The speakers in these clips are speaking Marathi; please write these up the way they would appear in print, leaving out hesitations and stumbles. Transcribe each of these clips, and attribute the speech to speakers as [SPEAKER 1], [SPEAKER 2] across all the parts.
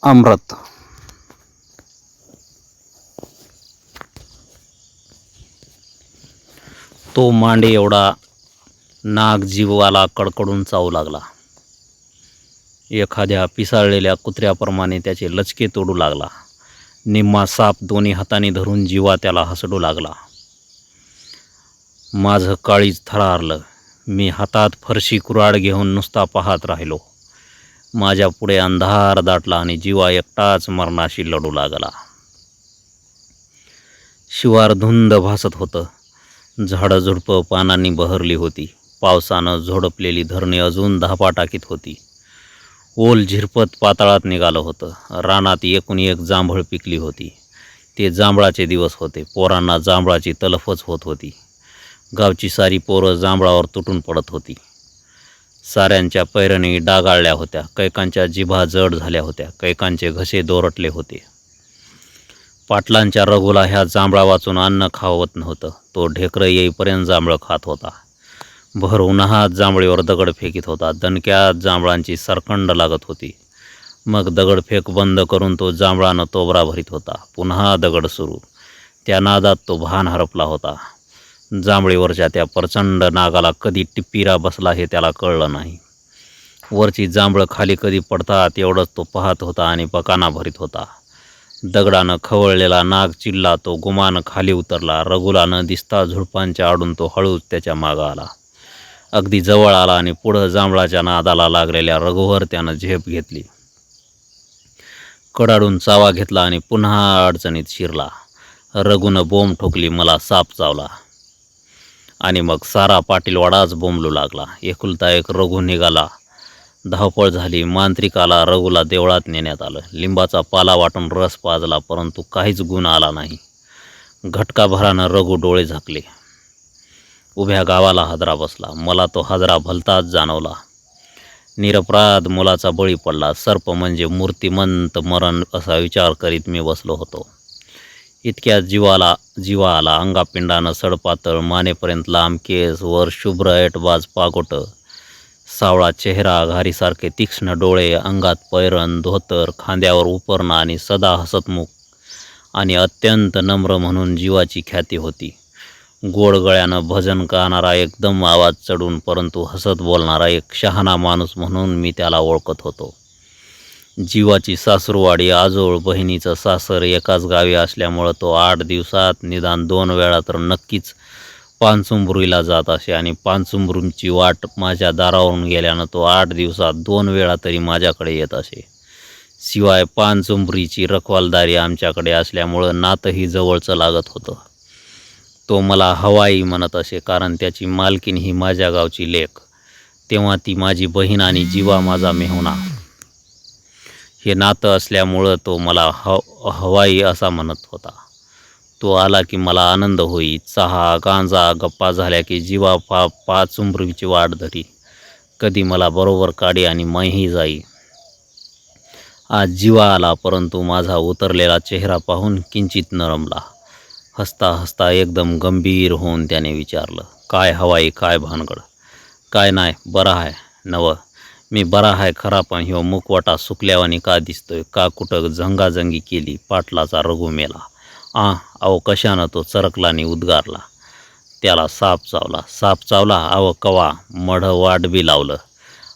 [SPEAKER 1] अमृत. तो मांडे एवढा नाग जीवाला कडकडून चावू लागला. एखाद्या पिसाळलेल्या कुत्र्याप्रमाणे त्याचे लचके तोडू लागला. निम्मा साप दोन्ही हाताने धरून जीवा त्याला हसडू लागला. माझं काळीज थरारलं. मी हातात फरशी कुऱ्हाड घेऊन नुसता पाहत राहिलो. माझ्या पुढे अंधार दाटला आणि जीवा एकटाच मरणाशी लढू लागला. शिवार धुंद भासत होतं. झाडं झुडपं पानांनी बहरली होती. पावसानं झोडपलेली धरणी अजून धापा टाकीत होती. ओल झिरपत पाताळात निघालं होतं. रानात एकूण एक जांभळ पिकली होती. ते जांभळाचे दिवस होते. पोरांना जांभळाची तलफच होत होती. गावची सारी पोरं जांभळावर तुटून पडत होती. साऱ्यांच्या पैरणी डागाळल्या होत्या. कैकांच्या जिभा जड झाल्या होत्या. कैकांचे घसे दोरटले होते. पाटलांच्या रघुला ह्या जांभळा वाचून अन्न खावत नव्हतं. तो ढेकरं येईपर्यंत जांभळं खात होता. भर उन्हात जांभळीवर दगड फेकीत होता. दणक्यात जांभळांची सरकंड लागत होती. मग दगडफेक बंद करून तो जांभळानं तोबरा भरीत होता. पुन्हा दगड सुरू. त्या नादात तो भान हरपला होता. जांभळीवरच्या त्या प्रचंड नागाला कधी टिप्पिरा बसला हे त्याला कळलं नाही. वरची जांभळं खाली कधी पडतात एवढंच तो पाहत होता आणि पकाना भरीत होता. दगडानं खवळलेला नाग चिडला. तो गुमान खाली उतरला. रघुला न दिसता झुडपांच्या आडून तो हळूच त्याच्या मागं आला. अगदी जवळ आला आणि पुढं जांभळाच्या नादाला लागलेल्या रघुवर त्यानं झेप घेतली. कडाडून चावा घेतला आणि पुन्हा अडचणीत शिरला. रघुनं बोंब ठोकली, मला साप चावला. आणि मग सारा पाटीलवाडाच बोंबलू लागला. एकुलता एक रघु निघाला. धावपळ झाली. मांत्रिक आला. रघुला देवळात नेण्यात आलं. लिंबाचा पाला वाटून रस पाजला, परंतु काहीच गुण आला नाही. घटकाभरानं रघु डोळे झाकले. उभ्या गावाला हादरा बसला. मला तो हादरा भलताच जाणवला. निरपराध मुलाचा बळी पडला. सर्प म्हणजे मूर्तिमंत मरण असा विचार करीत मी बसलो होतो. इतक्यात जीवा आला. अंगापिंडानं सडपातळ, मानेपर्यंत लांब केस, वर शुभ्र ऐटबाज पागोट, सावळा चेहरा, घारीसारखे तीक्ष्ण डोळे, अंगात पैरण, धोतर, खांद्यावर उपरणं आणि सदा हसतमुख आणि अत्यंत नम्र म्हणून जीवाची ख्याती होती. गोड गळ्यानं भजन गाणारा, एकदम आवाज चढून परंतु हसत बोलणारा एक शहाणा माणूस म्हणून मी त्याला ओळखत होतो. जीवाची सासूरवाडी, आजोळ बहिणीचं सासर एकाच गावी असल्यामुळं तो 8 दिवसात निदान 2 वेळा तर नक्कीच पानचुंबुरीला जात असे आणि पानचुंबुरींची वाट माझ्या दारावरून गेल्यानं तो 8 दिवसात 2 वेळा तरी माझ्याकडे येत असे. शिवाय पानचुंबुरीची रखवालदारी आमच्याकडे असल्यामुळं नातंही जवळचं लागत होतं. तो मला हवाई म्हणत असे, कारण त्याची मालकीण ही माझ्या गावची लेक. तेव्हा ती माझी बहीण आणि जीवा माझा मेहुणा हे नातं असल्यामुळं तो मला हवाई असा म्हणत होता. तो आला की मला आनंद होई. चहा, गांजा, गप्पा झाल्या की जीवा पाचुंबरीची वाट धरी. कधी मला बरोबर काढी आणि मैही जाई. आज जीवा आला, परंतु माझा उतरलेला चेहरा पाहून किंचित नरमला. हसता हसता एकदम गंभीर होऊन त्याने विचारलं, काय हवाई, काय भानगड? काय नाही, बरा आहे नवं? मी बरा आहे खरा, पण ह्यो मुकवटा सुकल्यावानी का दिसतोय? का कुठं झंगाझंगी केली? पाटलाचा रघु मेला. अहो कशानं? तो चरकलानी उद्गारला. त्याला साप चावला. साप चावला? अहो कवा? मढ वाट बी लावलं.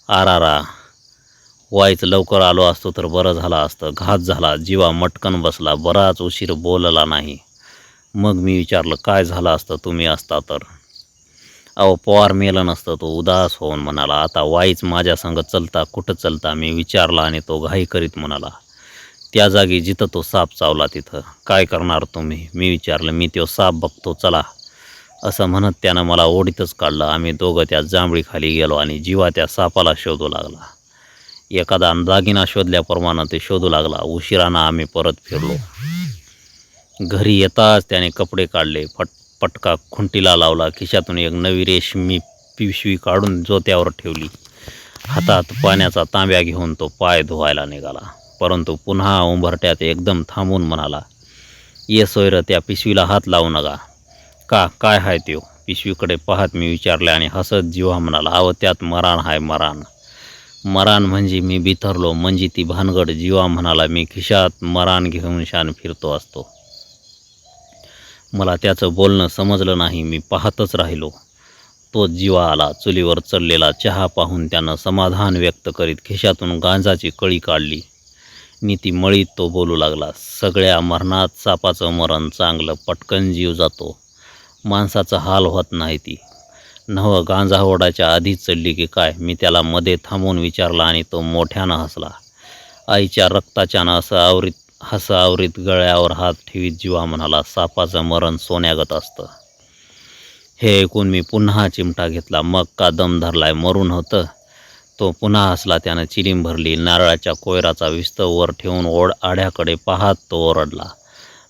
[SPEAKER 1] आरारा, वाईच लवकर आलो असतो तर बरं झालं असतं. घात झाला. जीवा मटकन बसला. बराच उशीर बोलला नाही. मग मी विचारलं, काय झालं असतं तुम्ही असता तर? अहो पवार मेलं नसतं. तो उदास होऊन म्हणाला, आता वाईच माझ्या संग चलता. कुठं चलता? मी विचारला आणि तो घाई करीत म्हणाला, त्या जागी जिथं तो साप चावला तिथं. काय करणार तुम्ही? मी विचारलं, मी तो साप बघतो, चला. असं म्हणत त्यानं मला ओढीतच काढलं. आम्ही दोघं त्या जांभळीखाली गेलो आणि जीवा त्या सापाला शोधू लागला. एखादा दागिना शोधल्याप्रमाणे ते शोधू लागला. उशिरानं आम्ही परत फिरलो. घरी येताच त्याने कपडे काढले, पटका खुंटीला लावला. खिशातून एक नवी रेशमी पिशवी काढून जोत्यावर ठेवली. हातात पाण्याचा तांब्या घेऊन तो पाय धुवायला निघाला. परंतु पुन्हा उंबरट्यात एकदम थांबून म्हणाला, ये सोयरं, त्या पिशवीला हात लावू नका. काय हाय त्यो? पिशवीकडे पाहत मी विचारले आणि हसत जीवा म्हणाला, अहो त्यात मराण हाय, मराण. मरान म्हणजे मी बिथरलो म्हणजे ती भानगड. जीवा म्हणाला, मी खिशात मरान घेऊन शान फिरतो असतो. मला त्याचं बोलणं समजलं नाही. मी पाहतच राहिलो. तोच जीवा आला. चुलीवर चढलेला चहा पाहून त्यानं समाधान व्यक्त करीत खिशातून गांजाची कळी काढली. नीती मळीत तो बोलू लागला, सगळ्या मरणात सापाचं मरण चांगलं, पटकन जीव जातो, माणसाचा हाल होत नाही. ती नवं गांजा ओढायच्या आधीच चढली की काय? मी त्याला मध्ये थांबवून विचारला आणि तो मोठ्यानं हसला. आईच्या रक्ताच्यानं हसं आवरीत गळ्यावर हात ठेवीत जीवा म्हणाला, सापाचं मरण सोन्यागत असतं. हे ऐकून मी पुन्हा चिमटा घेतला. मग का दम धरलाय? मरून होतं. तो पुन्हा हसला. त्यानं चिलीम भरली. नारळाच्या कोयराचा विस्तव वर ठेवून आड्याकडे पाहत तो ओरडला,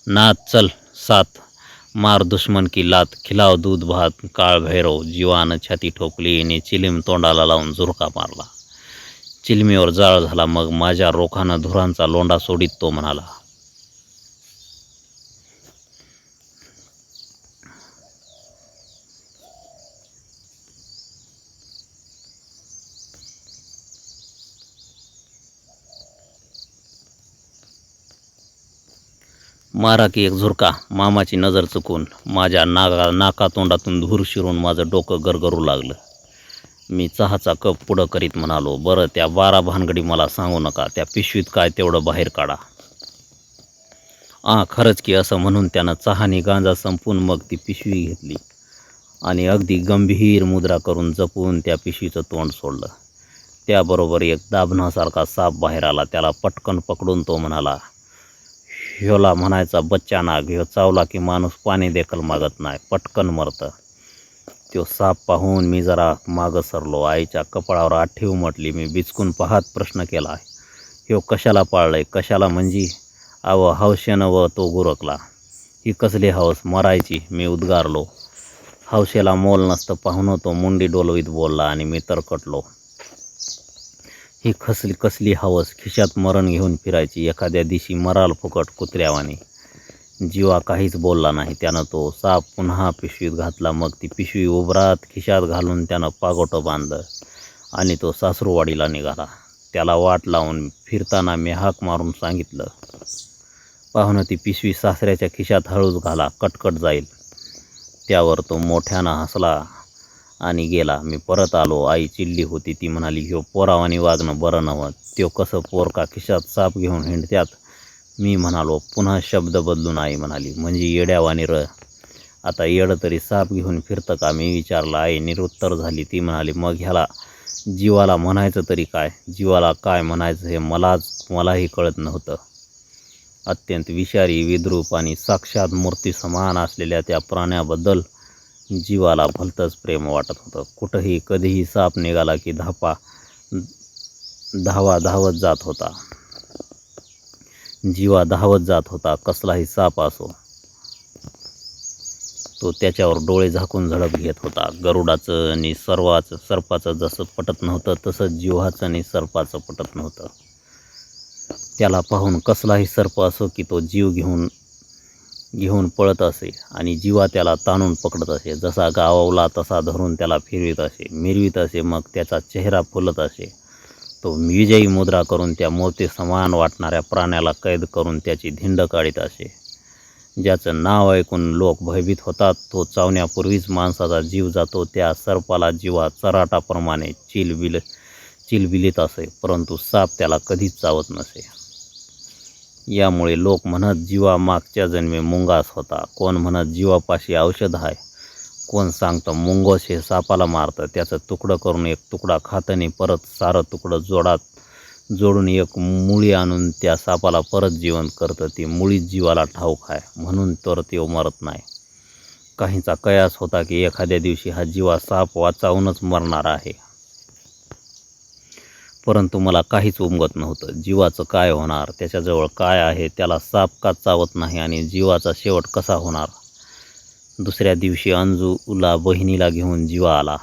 [SPEAKER 1] नाथ चल साथ, मार दुश्मन की लात, खिलाव दूध भात, काळ भैरव. जीवानं छाती ठोकली आणि चिलीम तोंडाला लावून झुरका मारला. चिलमीवर जाळ झाला. मग माझ्या रोखानं धुरांचा लोंढा सोडीत तो म्हणाला, मारा की एक झुरका. मामाची नजर चुकून माझ्या नाकातोंडातून धूर शिरून माझं डोकं गरगरू लागलं. मी चहाचा कप पुढं करीत म्हणालो, बरं त्या 12 भानगडी मला सांगू नका. त्या पिशवीत काय तेवढं बाहेर काढा. खरंच की, असं म्हणून त्यानं चहानी गांजा संपून मग ती पिशवी घेतली आणि अगदी गंभीर मुद्रा करून जपून त्या पिशवीचं तोंड सोडलं. त्याबरोबर एक दाभणासारखा साप बाहेर आला. त्याला पटकन पकडून तो म्हणाला, ह्योला म्हणायचा बच्चा नाग. ह्यो चावला की माणूस पाणी देखील मागत नाही, पटकन मरतं. तो साप पाहून मी जरा मागं सरलो. आईच्या कपाळावर आठी उमटली. मी बिचकून पाहत प्रश्न केला, ह्यो कशाला पाळलंय? कशाला म्हणजे? हौशेनं व तो गुरकला. ही कसली हौस? मरायची, मी उद्गारलो. हौशेला मोल नसतं पाहून तो मुंडी डोलवीत बोलला आणि मी तरकटलो. ही कसली हवस? खिशात मरण घेऊन फिरायची, एखाद्या दिवशी मराल फुकट कुत्र्यावानी. जीवा काहीच बोलला नाही. त्यानं तो साप पुन्हा पिशवीत घातला. मग ती पिशवी उभरात खिशात घालून त्यानं पागोटं बांधलं आणि तो सासरूवाडीला निघाला. त्याला वाट लावून फिरताना मी हाक मारून सांगितलं, पाहुणं ती पिशवी सासऱ्याच्या खिशात हळूच घाला, कटकट जाईल. त्यावर तो मोठ्यानं हसला आणि गेला. मी परत आलो. आई चिडली होती. ती म्हणाली, ह्यो पोरावानी वागणं बरं नव्हतं. त्यो कसं पोर का खिशात साप घेऊन हिंडत्यात? मी म्हणालो. पुन्हा शब्द बदलून आई म्हणाली, म्हणजे येड्यावानी र. आता येडं तरी साप घेऊन फिरतं का? मी विचारलं. आई निरुत्तर झाली. ती म्हणाली, मग ह्याला जीवाला म्हणायचं तरी काय? जीवाला काय म्हणायचं हे मलाही कळत नव्हतं. अत्यंत विषारी, विद्रूप आणि साक्षात मूर्ती समान असलेल्या त्या प्राण्याबद्दल जीवाला भलतंच प्रेम वाटत होतं. कुठंही कधीही साप निघाला की धावत जात होता. जीवा धावत जात होता. कसलाही साप असो, तो त्याच्यावर डोळे झाकून झडप घेत होता. गरुडाचं आणि सर्पाचं जसं पटत नव्हतं, तसंच जिव्हाचं आणि सर्पाचं पटत नव्हतं. त्याला पाहून कसलाही सर्प असो की तो जीव घेऊन पळत असे आणि जीवा त्याला ताणून पकडत असे. जसा गाववला तसा धरून त्याला फिरवीत असे, मिरवीत असे. मग त्याचा चेहरा फुलत असे. तो विजयी मुद्रा करून त्या मूर्ती समान वाटणाऱ्या प्राण्याला कैद करून त्याची धिंड काढीत असे. ज्याचं नाव ऐकून लोक भयभीत होतात, तो चावण्यापूर्वीच माणसाचा जीव जातो, त्या सर्पाला जीवा चराटाप्रमाणे चिलबिलीत असे, परंतु साप त्याला कधीच चावत नसे. यामुळे लोक म्हणत जीवा मागच्या जन्मी मुंगास होता. कोण म्हणत जीवापाशी औषध आहे. कोण सांगतं मुंगोस हे सापाला मारतं, त्याचं तुकडं करून एक तुकडा खातनी परत सारं तुकडं जोडून एक मुळी आणून त्या सापाला परत जिवंत करतं. ती मुळीच जीवाला ठाऊक आहे, म्हणून तर तो मरत नाही. काहींचा कयास होता की एखाद्या दिवशी हा जीवा साप वाचावूनच मरणार आहे. परंतु मला काहीच उमगत नव्हतं. जीवाचं काय होणार? त्याच्याजवळ काय आहे? त्याला साप का चावत नाही आणि जीवाचा शेवट कसा होणार? दुसऱ्या दिवशी अंजूला बहिणीला घेऊन जीवा आला.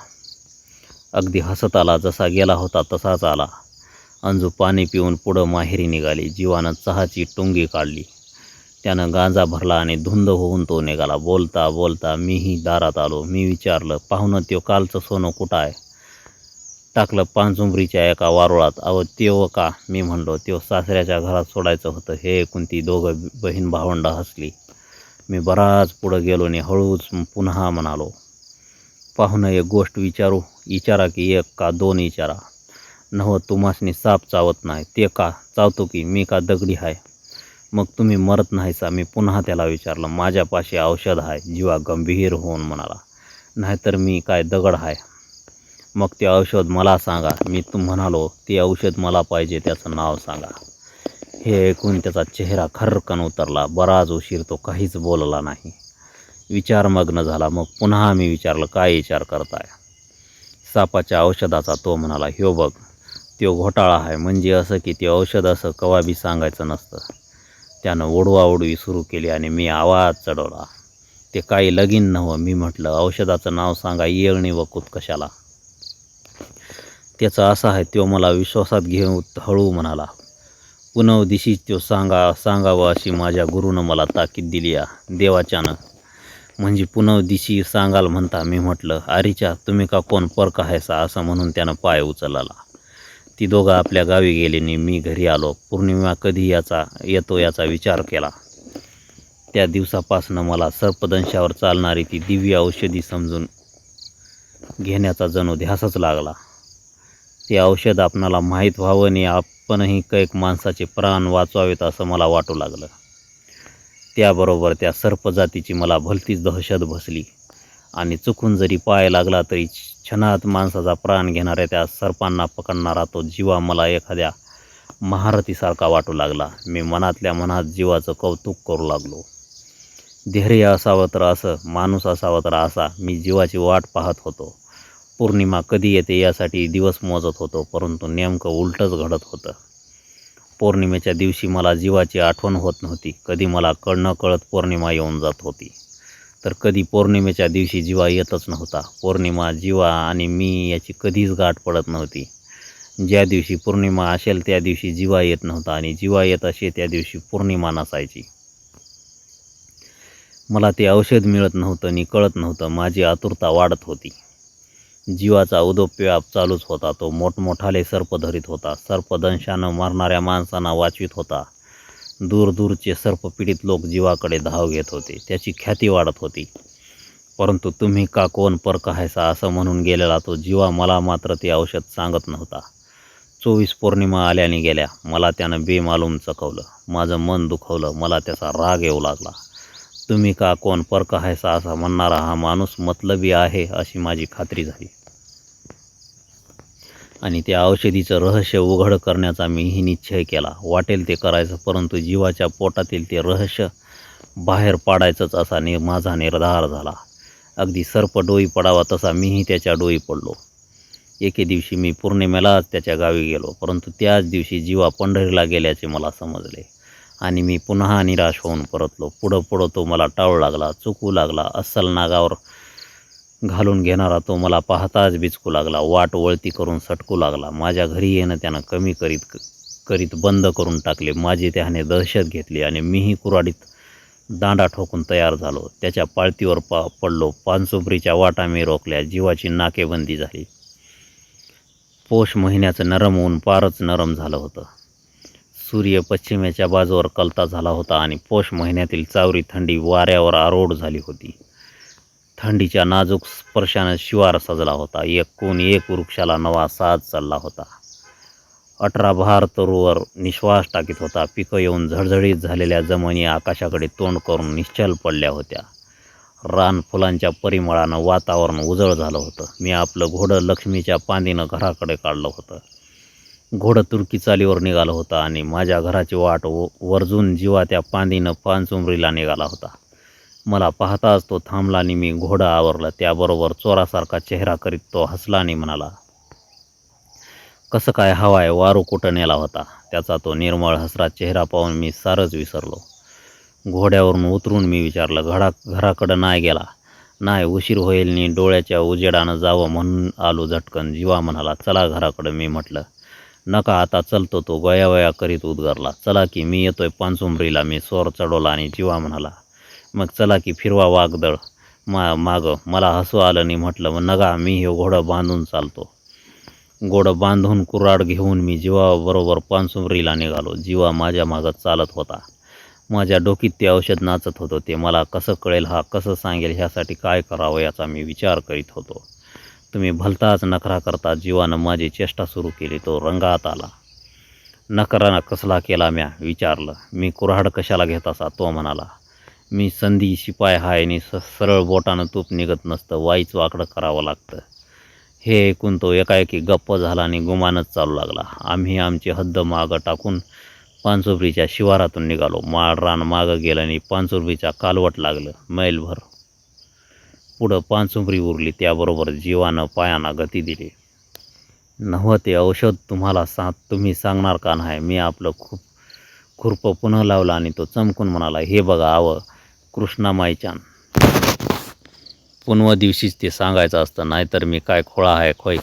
[SPEAKER 1] अगदी हसत आला. जसा गेला होता तसाच आला. अंजू पाणी पिऊन पुढं माहेरी निघाली. जीवानं चहाची टुंगी काढली. त्यानं गांजा भरला आणि धुंद होऊन तो निघाला. बोलता बोलता मीही दारात आलो. मी विचारलं, पाहुणं त्यो कालचं सोनं कुठं आहे? टाकलं पानझुंबरीच्या एका वारुळात. अहो तेव्हा का, मी म्हणलो, तेव्हा सासऱ्याच्या घरात सोडायचं होतं. हे ऐकून ती दोघं बहीण भावंडं हसली. मी बराच पुढं गेलो आणि हळूच पुन्हा म्हणालो, पाहुणं एक गोष्ट विचारा की एक का दोन विचारा. नव्ह तुम्हासनी साप चावत नाही ते का, चावतो की मी का दगडी आहे, मग तुम्ही मरत नाहीसा. मी पुन्हा त्याला विचारलं. माझ्यापाशी औषध आहे. जीवा गंभीर होऊन म्हणाला, नाहीतर मी काय दगड आहे. मग ते औषध मला सांगा. मी म्हणालो, ते औषध मला पाहिजे, त्याचं नाव सांगा. हे ऐकून त्याचा चेहरा खर्रकन उतरला. बराच उशीर तो काहीच बोलला नाही. विचारमग्न झाला. मग पुन्हा मी विचारलं, काय विचार करताय? सापाच्या औषधाचा. तो म्हणाला, ह्यो बघ, तो घोटाळा आहे. म्हणजे असं की ते औषध असं कवा बी सांगायचं नसतं. त्यानं ओढवाओढवी सुरू केली आणि मी आवाज चढवला, ते काही लगीन नव्हं. मी म्हटलं, औषधाचं नाव सांगा, येळणी वकूत कशाला. त्याचं असं आहे. तो मला विश्वासात घेऊन हळू म्हणाला, पुनव दिशीच तो सांगावं अशी माझ्या गुरुनं मला ताकीद दिली या देवाच्यानं. म्हणजे पुनव दिशी सांगाल म्हणता. मी म्हटलं, आरीच्या तुम्ही का कोण परक आहेसा, असं म्हणून त्यानं पाय उचलला. ती दोघं आपल्या गावी गेली आणि मी घरी आलो. पौर्णिमा कधी येतो याचा विचार केला. त्या दिवसापासनं मला सर्पदंशावर चालणारी ती दिव्य औषधी समजून घेण्याचा जणू ध्यासच लागला. ते औषध आपणाला माहीत व्हावं आणि आपणही कैक माणसाचे प्राण वाचवावेत असं मला वाटू लागलं. त्याबरोबर त्या सर्पजातीची मला भलतीच दहशत बसली आणि चुकून जरी पाय लागला तरी क्षणात माणसाचा प्राण घेणाऱ्या त्या सर्पांना पकडणारा तो जीवा मला एखाद्या महारथीसारखा वाटू लागला. मी मनातल्या मनात जीवाचं कौतुक करू लागलो. धैर्य असावं तर असं, माणूस असावं तर असा. मी जीवाची वाट पाहत होतो. पौर्णिमा कधी येते यासाठी दिवस मोजत होतो, परंतु नेमकं उलटंच घडत होतं. पौर्णिमेच्या दिवशी मला जीवाची आठवण होत नव्हती. कधी मला नकळत पौर्णिमा येऊन जात होती, तर कधी पौर्णिमेच्या दिवशी जीवा येतच नव्हता. पौर्णिमा, जीवा आणि मी याची कधीच गाठ पडत नव्हती. ज्या दिवशी पौर्णिमा असेल त्या दिवशी जीवा येत नव्हता आणि जीवा येत असे त्या दिवशी पौर्णिमा नसायची. मला ते औषध मिळत नव्हतं आणि कळत नव्हतं. माझी आतुरता वाढत होती. जीवाचा उदोपव्याप चालूच होता. तो मोठमोठाले सर्प धरीत होता. सर्पदंशानं मरणाऱ्या माणसांना वाचवीत होता. दूरदूरचे सर्पपीडित लोक जीवाकडे धाव घेत होते. त्याची ख्याती वाढत होती. परंतु तुम्ही का कोण परक आहेसा असं म्हणून गेलेला तो जीवा मला मात्र ते औषध सांगत नव्हता. 24 पौर्णिमा आल्याने गेल्या. मला त्यानं बेमालूम चकवलं. माझं मन दुखवलं. मला त्याचा राग येऊ लागला. तुम्ही का कोण परक आहेसा असा म्हणणारा हा माणूस मतलबी आहे अशी माझी खात्री झाली आणि त्या औषधीचं रहस्य उघड करण्याचा मीही निश्चय केला. वाटेल ते करायचं, परंतु जीवाच्या पोटातील ते रहस्य बाहेर पाडायचंच असा माझा निर्धार झाला. अगदी सर्प डोई पडावा तसा मीही त्याच्या डोई पडलो. एके दिवशी मी पौर्णिमेलाच त्याच्या गावी गेलो, परंतु त्याच दिवशी जीवा पंढरीला गेल्याचे मला समजले आणि मी पुन्हा निराश होऊन परतलो. पुढं तो मला टाळू लागला, चुकू लागला. अस्सल नागावर घालून घेणारा तो मला पाहताच बिचकू लागला. वाट वळती करून सटकू लागला. माझ्या घरी येणं त्यानं कमी करीत बंद करून टाकले. माझी त्याने दहशत घेतली आणि मीही कुऱ्हाडीत दांडा ठोकून तयार झालो. त्याच्या पाळतीवर पडलो. पानसुपरीच्या वाटा मी रोखल्या. जीवाची नाकेबंदी झाली. पौष महिन्याचं नरम ऊन फारच नरम झालं होतं. सूर्य पश्चिमेच्या बाजूवर कलता झाला होता आणि पौष महिन्यातील चावरी थंडी वाऱ्यावर आरोढ झाली होती. थंडीच्या नाजूक स्पर्शानं शिवार सजला होता. एकूण एक वृक्षाला नवा साज चालला होता. 18 बहार तरुवर निश्वास टाकीत होता. पिकं येऊन झळझळीत झालेल्या जमिनी आकाशाकडे तोंड करून निश्चल पडल्या होत्या. रान फुलांच्या परिमळानं वातावरण उजळ झालं होतं. मी आपलं घोडं लक्ष्मीच्या पांदीनं घराकडे काढलं होतं. घोडं तुर्की चालीवर निघालं होतं आणि माझ्या घराची वाट वर्जून जीवा त्या पांदीनं पानचुंबरीला निघाला होता. मला पाहताच तो थांबला आणि मी घोडं आवरलं. त्याबरोबर चोरासारखा चेहरा करीत तो हसला आणि म्हणाला, कसं काय हवाय, वारू कुठं नेला होता? त्याचा तो निर्मळ हसरा चेहरा पाहून मी सारंच विसरलो. घोड्यावरून उतरून मी विचारलं, घराकडं नाही गेला? नाही, उशीर होईल आणि डोळ्याच्या उजेडानं जावं म्हणून आलो झटकन. जीवा म्हणाला, चला घराकडं. मी म्हटलं, नका, आता चलतो. तो गयावया करीत उद्गारला, चला की, मी येतोय पानचुंबरीला. मी स्वर चढवला आणि जीवा म्हणाला, मग चला की, फिरवा वागदळ मागं. मला हसू आलं आणि म्हटलं, नगा, मी हे घोडं बांधून चालतो. गोड बांधून कुऱ्हाड घेऊन मी जीवाबरोबर पानसुमरीला निघालो. जीवा माझ्या मागं चालत होता. माझ्या डोकीत ते औषध नाचत होतं. ते मला कसं कळेल, हा कसं सांगेल, ह्यासाठी काय करावं याचा मी विचार करीत होतो. तुम्ही भलताच नखरा करता. जीवानं माझी चेष्टा सुरू केली. तो रंगात आला. नखरा कसला केला म्या विचारलं. मी कुऱ्हाड कशाला घेत असा? तो म्हणाला, मी संधी शिपाय हाय आणि सरळ बोटानं तूप निघत नसतं, वाईच वाकडं करावं लागतं. हे ऐकून तो एकाएकी गप्प झाला आणि गुमानच चालू लागला. आम्ही आमची हद्द मागं टाकून पानसुबरीच्या शिवारातून निघालो. माळरान मागं गेलं आणि पानसुबरीच्या कालवट लागलं. मैलभर पुढं पानसुबरी उरली. त्याबरोबर जीवानं पायांना गती दिली. नव्ह ते औषध तुम्ही सांगणार का नाही? मी आपलं खुरपं पुन्हा लावलं आणि तो चमकून म्हणाला, हे बघा आव कृष्णामाईच्यान. पुनव दिवशीच ते सांगायचं असतं, नाहीतर मी काय खोळा आहे खोय.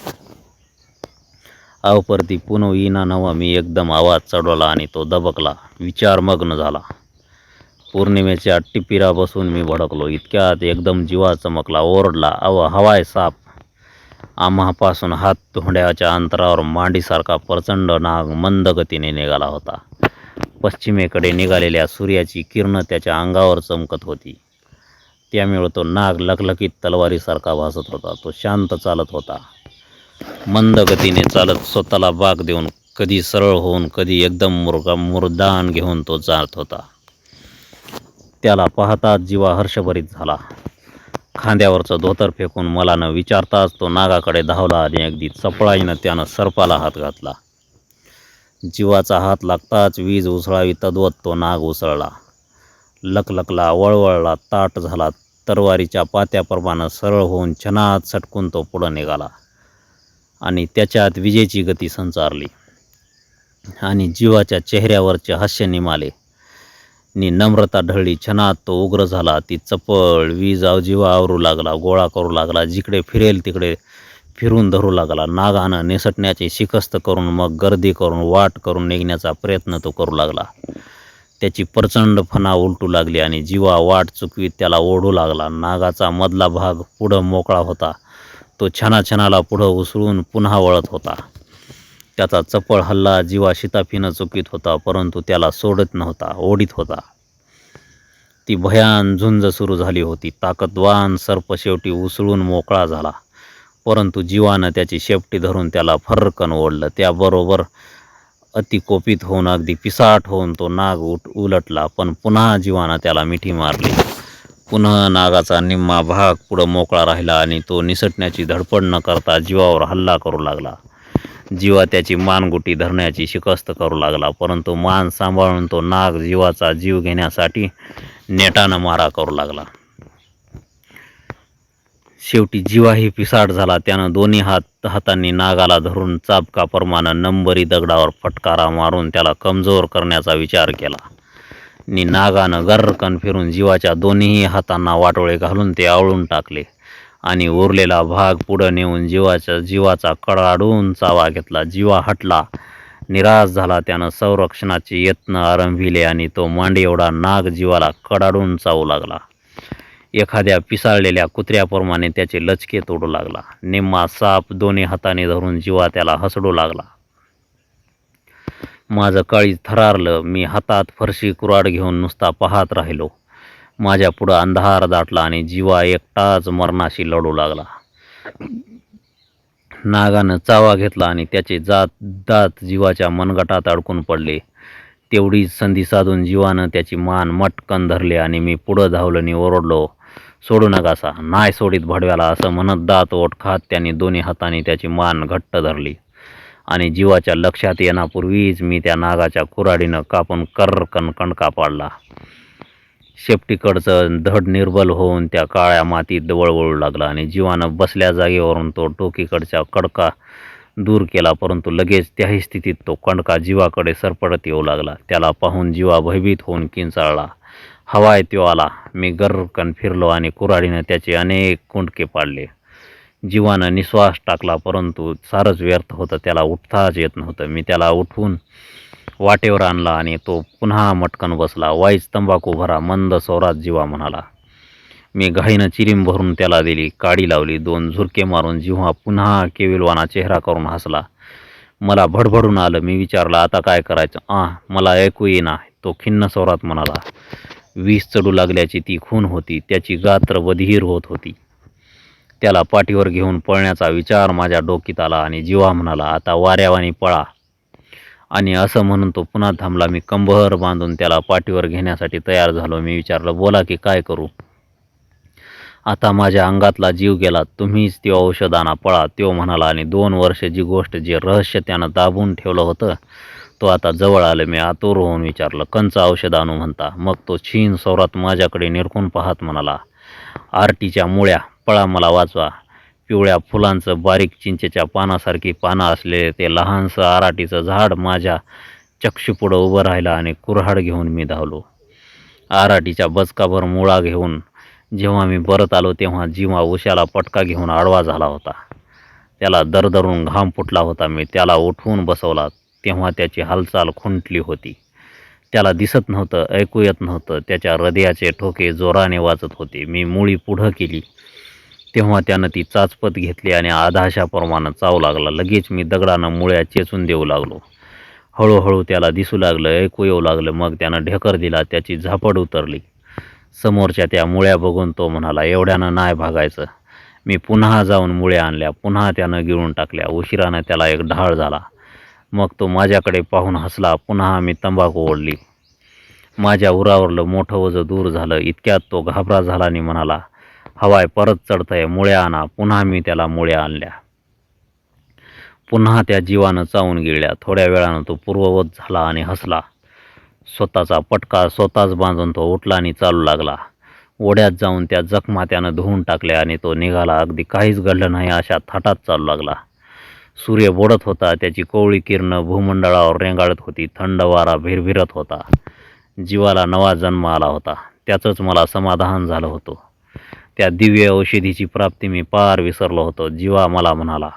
[SPEAKER 1] परती पुनव येईना नव्हा. मी एकदम आवाज चढवला आणि तो दबकला, विचारमग्न झाला. पौर्णिमेच्या टिपिरा बसून मी भडकलो. इतक्यात एकदम जीवा चमकला. ओरडला, हवाय साप. आम्हापासून हात धोंड्याच्या अंतरावर मांडीसारखा प्रचंड नाग मंद गतीने निघाला होता. पश्चिमेकडे निघालेल्या सूर्याची किरणं त्याच्या अंगावर चमकत होती. त्यामुळे तो नाग लखलखीत तलवारीसारखा भासत होता. तो शांत चालत होता. मंद गतीने चालत, स्वतःला बाग देऊन, कधी सरळ होऊन, कधी एकदम मुरदान घेऊन तो जात होता. त्याला पाहताच जीवा हर्षभरीत झाला. खांद्यावरचं धोतर फेकून मला न विचारताच तो नागाकडे धावला आणि अगदी चपळाईनं त्यानं सर्पाला हात घातला. जीवाचा हात लागताच वीज उसळावी तद्वत तो नाग उसळला, लकलकला, वळवळला, ताट झाला. तरवारीच्या पात्याप्रमाणे सरळ होऊन छनात सटकून तो पुढं निघाला आणि त्याच्यात विजेची गती संचारली आणि जीवाच्या चेहऱ्यावरचे हास्य निमाले नी नम्रता ढळली. छनात तो उग्र झाला. ती चपळ वीज जीवा आवरू लागला, गोळा करू लागला, जिकडे फिरेल तिकडे फिरून धरू लागला. नागानं निसटण्याची शिकस्त करून, मग गर्दी करून, वाट करून निघण्याचा प्रयत्न तो करू लागला. त्याची प्रचंड फणा उलटू लागली आणि जीवा वाट चुकवीत त्याला ओढू लागला. नागाचा मधला भाग पुढं मोकळा होता. तो छनाछनाला पुढं उसळून पुन्हा वळत होता. त्याचा चपळ हल्ला जीवा शिताफीनं चुकीत होता, परंतु त्याला सोडत नव्हता, ओढीत होता. ती भयान झुंज सुरू झाली होती. ताकदवान सर्प शेवटी उसळून मोकळा झाला, परंतु जीवानं त्याची शेपटी धरून त्याला फर्रकन ओढलं. त्याबरोबर अतिकोपित होऊन, अगदी पिसाट होऊन तो नाग उलटला, पण पुन्हा जीवानं त्याला मिठी मारली. पुन्हा नागाचा निम्मा भाग पुढं मोकळा राहिला आणि तो निसटण्याची धडपड न करता जीवावर हल्ला करू लागला. जीवा त्याची मानगुटी धरण्याची शिकस्त करू लागला, परंतु मान सांभाळून तो नाग जीवाचा जीव घेण्यासाठी नेटानं मारा करू लागला. शेवटी जीवाही पिसाट झाला. त्यानं दोन्ही हातांनी नागाला धरून चाबकाप्रमाणे नंबरी दगडावर फटकारा मारून त्याला कमजोर करण्याचा विचार केला. नागानं गर्रकन फिरून जीवाच्या दोन्ही हातांना वाटोळे घालून ते आवळून टाकले आणि उरलेला भाग पुढं नेऊन जीवाचा कडाडून चावा घेतला. जीवा हटला, निराश झाला. त्यानं संरक्षणाचे यत्न आरंभिले आणि तो मांडी एवढा नाग जीवाला कडाडून चावू लागला. एखाद्या पिसाळलेल्या कुत्र्याप्रमाणे त्याचे लचके तोडू लागला. निम्मा साप दोन्ही हाताने धरून जीवा त्याला हसडू लागला. माझं काळीज थरारलं. मी हातात फरशी कुऱ्हाड घेऊन नुसता पाहत राहिलो. माझ्या पुढं अंधार दाटला आणि जीवा एकटाच मरणाशी लढू लागला. नागानं चावा घेतला आणि त्याचे दात जीवाच्या मनगटात अडकून पडले. तेवढीच संधी साधून जीवानं त्याची मान मटकन धरले आणि मी पुढं धावलो आणि ओरडलो, सोडू नकासा. नाही सोडीत भडव्याला, असं म्हणत दात ओठ खात त्यांनी दोन्ही हातांनी त्याची मान घट्ट धरली आणि जीवाच्या लक्षात येण्यापूर्वीच मी त्या नागाच्या कुऱ्हाडीनं कापून कर्रकन कणका पाडला. शेपटीकडचं धड निर्बल होऊन त्या काळ्या मातीत वळवळू लागला आणि जीवानं बसल्या जागेवरून तो टोकीकडचा कडका दूर केला, परंतु लगेच त्याही स्थितीत तो कणका जीवाकडे सरपटत येऊ लागला. त्याला पाहून जीवा भयभीत होऊन किंचाळला, हवाय त्यो आला. मी गर्रकन फिरलो आणि कुऱ्हाडीनं त्याचे अनेक कुंडके पाडले. जीवानं निश्वास टाकला, परंतु सारंच व्यर्थ होतं. त्याला उठताच येत नव्हतं. मी त्याला उठवून वाटेवर आणला आणि तो पुन्हा मटकन बसला. वाईच तंबाखू भरा, मंद स्वरात जीवा म्हणाला, मी घाईनं चिरीम भरून त्याला दिली, काडी लावली. 2 झुरके मारून जिव्हा पुन्हा केविलवाना चेहरा करून हसला. मला भडभडून आलं. मी विचारलं, आता काय करायचं? मला ऐकू येईना, तो खिन्न स्वरात म्हणाला. वीस चढू लागल्याची ती खून होती. त्याची गात्र बधीर होत होती. त्याला पाठीवर घेऊन पळण्याचा विचार माझ्या डोकीत आला आणि जिवा म्हणाला, आता वाऱ्यावानी पळा. आणि असं म्हणून तो पुन्हा थांबला. मी कंबर बांधून त्याला पाठीवर घेण्यासाठी तयार झालो. मी विचारलं, बोला की काय करू? आता माझ्या अंगातला जीव गेला. तुम्हीच ते औषध आणा, पळा, त्यो म्हणाला. आणि 2 वर्ष जी गोष्ट, जे रहस्य त्यानं दाबून ठेवलं होतं, तो आता जवळ आलं. मी आतुर होऊन विचारलं, कंचं औषध आणू म्हणता? मग तो क्षीण स्वरात माझ्याकडे निरखून पाहत म्हणाला, आरटीच्या मुळ्या, पळा, मला वाचवा. पिवळ्या फुलांचं, बारीक चिंचेच्या पानासारखी पानं असलेले ते लहानसं आराटीचं झाड माझ्या चक्षुपुढं उभं राहिलं आणि कुऱ्हाड घेऊन मी धावलो. आराटीच्या बचकाभर मुळा घेऊन जेव्हा मी परत आलो तेव्हा जिवा उशाला पटका घेऊन आडवा झाला होता. त्याला दरदरून घाम फुटला होता. मी त्याला उठवून बसवला तेव्हा त्याची हालचाल खुंटली होती. त्याला दिसत नव्हतं, ऐकू येत नव्हतं. त्याच्या हृदयाचे ठोके जोराने वाजत होते. मी मुळी पुढं केली तेव्हा त्यानं ती चाचपत घेतली आणि आधाशाप्रमाणे चावू लागला. लगेच मी दगडानं मुळ्या चेचून देऊ लागलो. हळूहळू त्याला दिसू लागलं, ऐकू येऊ लागलं. मग त्यानं ढेकर दिला. त्याची झापड उतरली. समोरच्या त्या मुळ्या बघून तो म्हणाला, एवढ्यानं नाही भागायचं. मी पुन्हा जाऊन मुळ्या आणल्या. पुन्हा त्यानं गिळून टाकल्या. उशिरानं त्याला एक ढाळ झाला. मग तो माझ्याकडे पाहून हसला. पुन्हा मी तंबाखू ओढली. माझ्या उरावरलं मोठं वजं दूर झालं. इतक्यात तो घाबरा झाला आणि म्हणाला, हवाय परत चढतंय, मुळ्या आणा. पुन्हा मी त्याला मुळ्या आणल्या. पुन्हा त्या जीवानं चावून गिळल्या. थोड्या वेळानं तो पूर्ववत झाला आणि हसला. स्वतःचा पटका स्वतःच बांधून तो उठला आणि चालू लागला. ओढ्यात जाऊन त्या जखमा त्यानं धुवून टाकल्या आणि तो निघाला. अगदी काहीच घडलं नाही अशा थाटात चालू लागला. सूर्य बोडत होता. त्याची कोवळी किरणं भूमंडळावर रेंगाळत होती. थंड वारा भिरभिरत होता. जीवाला नवा जन्म आला होता. त्याचंच मला समाधान झालं होतं. त्या दिव्य औषधीची प्राप्ती मी पार विसरलो होतो. जीवा मला म्हणाला,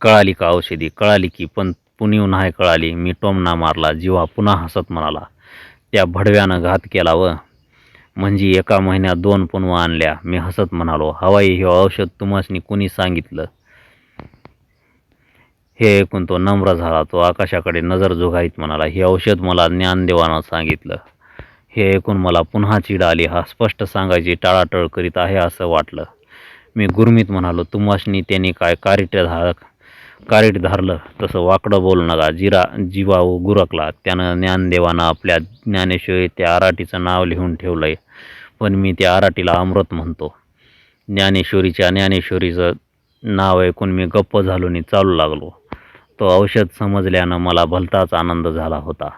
[SPEAKER 1] कळाली का औषधी? कळाली की, पण पुनीव नाही कळाली. मी टोमणा मारला. जीवा पुन्हा हसत म्हणाला, त्या भडव्यानं घात केला व म्हणजे 1 महिन्यात 2 पुनवा आणल्या. मी हसत म्हणालो, हवाई हे औषध तुम्हासनी कुणी सांगितलं? हे ऐकून तो नम्र झाला. तो आकाशाकडे नजर झुगाईत म्हणाला, हे औषध मला ज्ञानदेवानं सांगितलं. हे ऐकून मला पुन्हा चीड आली. हा स्पष्ट सांगायची टाळाटळ करीत आहे असं वाटलं. मी गुरमीत म्हणालो, तुम्हासनी त्यांनी काय कारीट धरलं? तसं वाकडं बोलू नका. जीवा गुरकला. त्यानं ज्ञानदेवानं आपल्या ज्ञानेश्वरी त्या आराटीचं नाव लिहून ठेवलंय, पण मी त्या आराटीला अमृत म्हणतो. ज्ञानेश्वरीचं नाव ऐकून मी गप्प झालो आणि चालू लागलो. तो औषध समजल्यानं मला भलताच आनंद झाला होता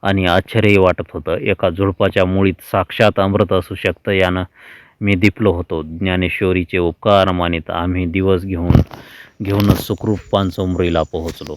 [SPEAKER 1] आणि आश्चर्यही वाटत होतं. एका झुडपाच्या मुळीत साक्षात अमृत असू शकतं यानं मी दिपलो होतो. ज्ञानेश्वरीचे उपकार मानित आम्ही दिवस घेऊनच सुखरूप पानसुमरीला पोहोचलो.